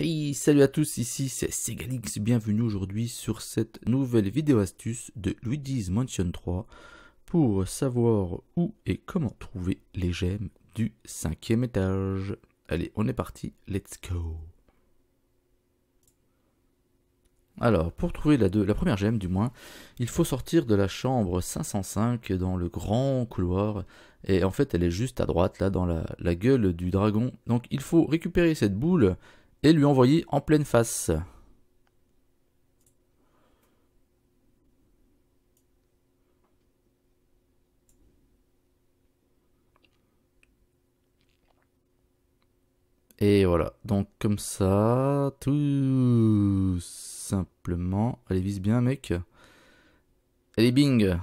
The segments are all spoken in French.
Hey, salut à tous, ici c'est Segalix, bienvenue aujourd'hui sur cette nouvelle vidéo astuce de Luigi's Mansion 3 pour savoir où et comment trouver les gemmes du 5e étage. Allez, on est parti, let's go. Alors, pour trouver la première gemme du moins, il faut sortir de la chambre 505 dans le grand couloir. Et en fait, elle est juste à droite, là, dans la gueule du dragon. Donc, il faut récupérer cette boule et lui envoyer en pleine face. Et voilà, donc comme ça, tout simplement. Allez, vise bien, mec. Allez, bing.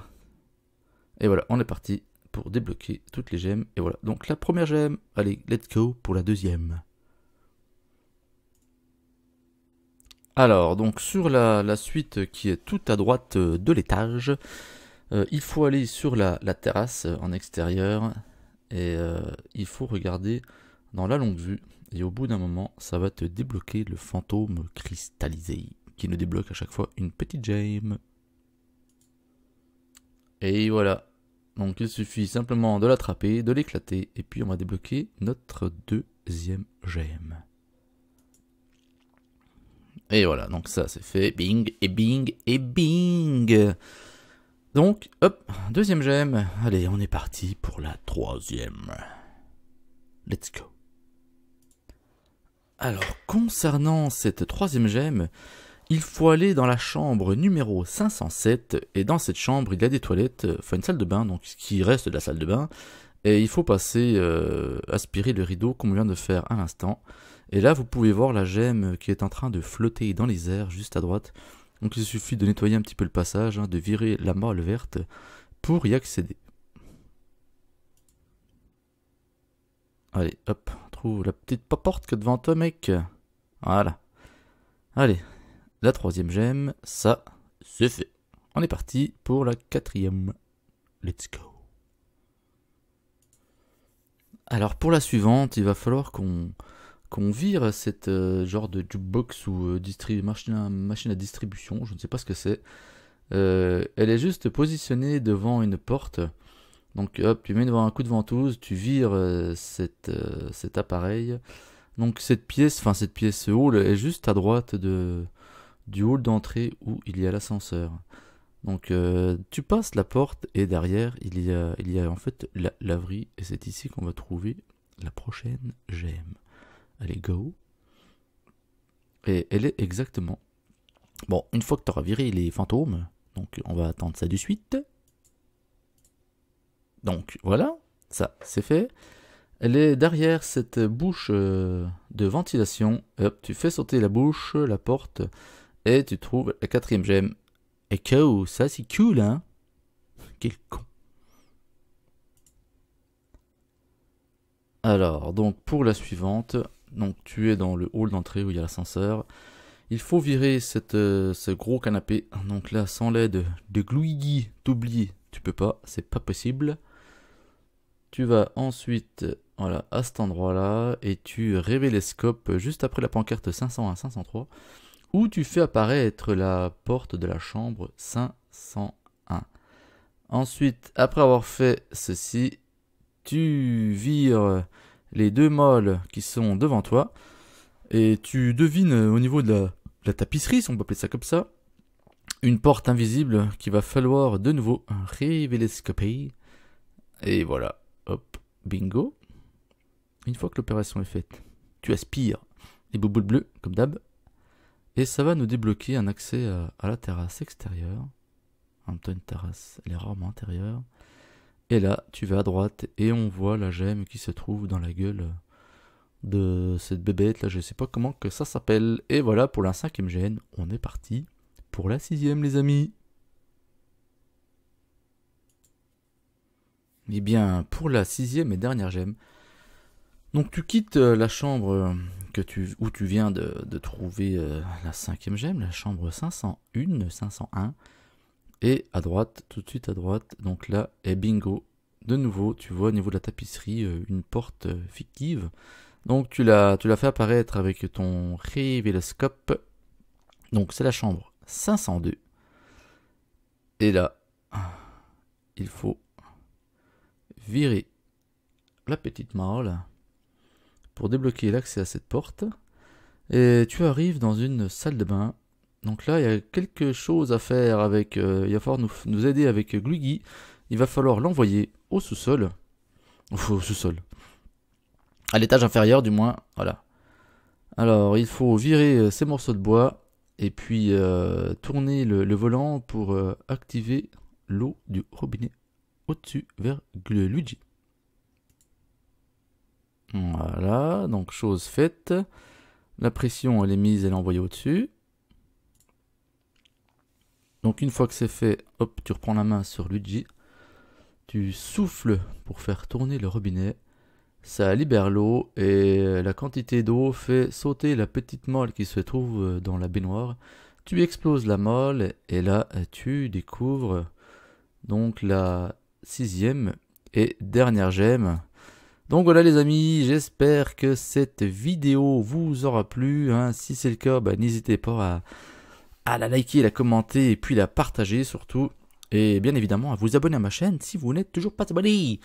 Et voilà, on est parti pour débloquer toutes les gemmes. Et voilà, donc la première gemme. Allez, let's go pour la deuxième. Alors, donc sur la suite qui est tout à droite de l'étage, il faut aller sur la terrasse en extérieur. Et il faut regarder dans la longue vue. Et au bout d'un moment, ça va te débloquer le fantôme cristallisé, qui nous débloque à chaque fois une petite gemme. Et voilà. Donc il suffit simplement de l'attraper, de l'éclater, et puis on va débloquer notre deuxième gemme. Et voilà, donc ça c'est fait. Bing, et bing, et bing. Donc, hop, deuxième gemme. Allez, on est parti pour la troisième. Let's go. Alors, concernant cette troisième gemme, il faut aller dans la chambre numéro 507, et dans cette chambre, il y a des toilettes, enfin une salle de bain, donc ce qui reste de la salle de bain, et il faut passer, aspirer le rideau comme on vient de faire à l'instant. Et là, vous pouvez voir la gemme qui est en train de flotter dans les airs, juste à droite. Donc il suffit de nettoyer un petit peu le passage, de virer la molle verte pour y accéder. Allez, hop, trouve la petite porte que devant toi, mec. Voilà. Allez, la troisième gemme, ça, c'est fait. On est parti pour la quatrième. Let's go. Alors pour la suivante, il va falloir qu'on vire cette genre de jukebox ou machine à distribution, je ne sais pas ce que c'est. Elle est juste positionnée devant une porte. Donc hop, tu mets devant un coup de ventouse, tu vires cet appareil. Donc cette pièce hall est juste à droite du hall d'entrée où il y a l'ascenseur. Donc tu passes la porte et derrière il y a en fait la laverie et c'est ici qu'on va trouver la prochaine gemme. Allez, go. Et elle est exactement... Bon, une fois que tu auras viré les fantômes, donc on va attendre ça de suite. Donc voilà, ça c'est fait. Elle est derrière cette bouche de ventilation. Hop, tu fais sauter la bouche, la porte, et tu trouves la quatrième gemme. Et cool, ça c'est cool, hein. Quel con. Alors, donc pour la suivante, donc tu es dans le hall d'entrée où il y a l'ascenseur. Il faut virer ce gros canapé. Donc là, sans l'aide de Gluigi, t'oublies, tu peux pas, c'est pas possible. Tu vas ensuite, voilà, à cet endroit-là, et tu révélescopes juste après la pancarte 501-503, où tu fais apparaître la porte de la chambre 501. Ensuite, après avoir fait ceci, tu vires les deux molles qui sont devant toi, et tu devines au niveau de la tapisserie, si on peut appeler ça comme ça, une porte invisible qu'il va falloir de nouveau révélescoper. Et voilà, hop, bingo. Une fois que l'opération est faite, tu aspires les bouboules bleues, comme d'hab, et ça va nous débloquer un accès à la terrasse extérieure. En même temps, une terrasse, elle est rarement intérieure. Et là, tu vas à droite et on voit la gemme qui se trouve dans la gueule de cette bébête là, je sais pas comment que ça s'appelle. Et voilà pour la cinquième gemme, on est parti pour la sixième, les amis. Et bien pour la sixième et dernière gemme, donc tu quittes la chambre où tu viens de trouver la cinquième gemme, la chambre 501, 501, et à droite, tout de suite à droite, donc là, et bingo, de nouveau, tu vois au niveau de la tapisserie une porte fictive. Donc tu l'as fait apparaître avec ton révéloscope. Donc c'est la chambre 502. Et là, il faut virer la petite malle pour débloquer l'accès à cette porte. Et tu arrives dans une salle de bain. Donc là, il y a quelque chose à faire avec... il va falloir nous aider avec Gluigi. Il va falloir l'envoyer au sous-sol. Au sous-sol. À l'étage inférieur, du moins. Voilà. Alors, il faut virer ces morceaux de bois. Et puis, tourner le volant pour activer l'eau du robinet au-dessus vers Luigi. Voilà. Donc, chose faite. La pression, elle est mise, elle est envoyée au-dessus. Donc une fois que c'est fait, hop, tu reprends la main sur Luigi. Tu souffles pour faire tourner le robinet. Ça libère l'eau et la quantité d'eau fait sauter la petite molle qui se trouve dans la baignoire. Tu exploses la molle et là tu découvres donc la 6e et dernière gemme. Donc voilà les amis, j'espère que cette vidéo vous aura plu. Si c'est le cas, n'hésitez pas à la liker, la commenter et puis la partager surtout. Et bien évidemment à vous abonner à ma chaîne si vous n'êtes toujours pas abonné.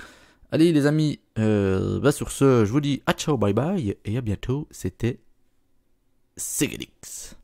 Allez les amis, sur ce, je vous dis à ciao, bye bye et à bientôt. C'était Segadix.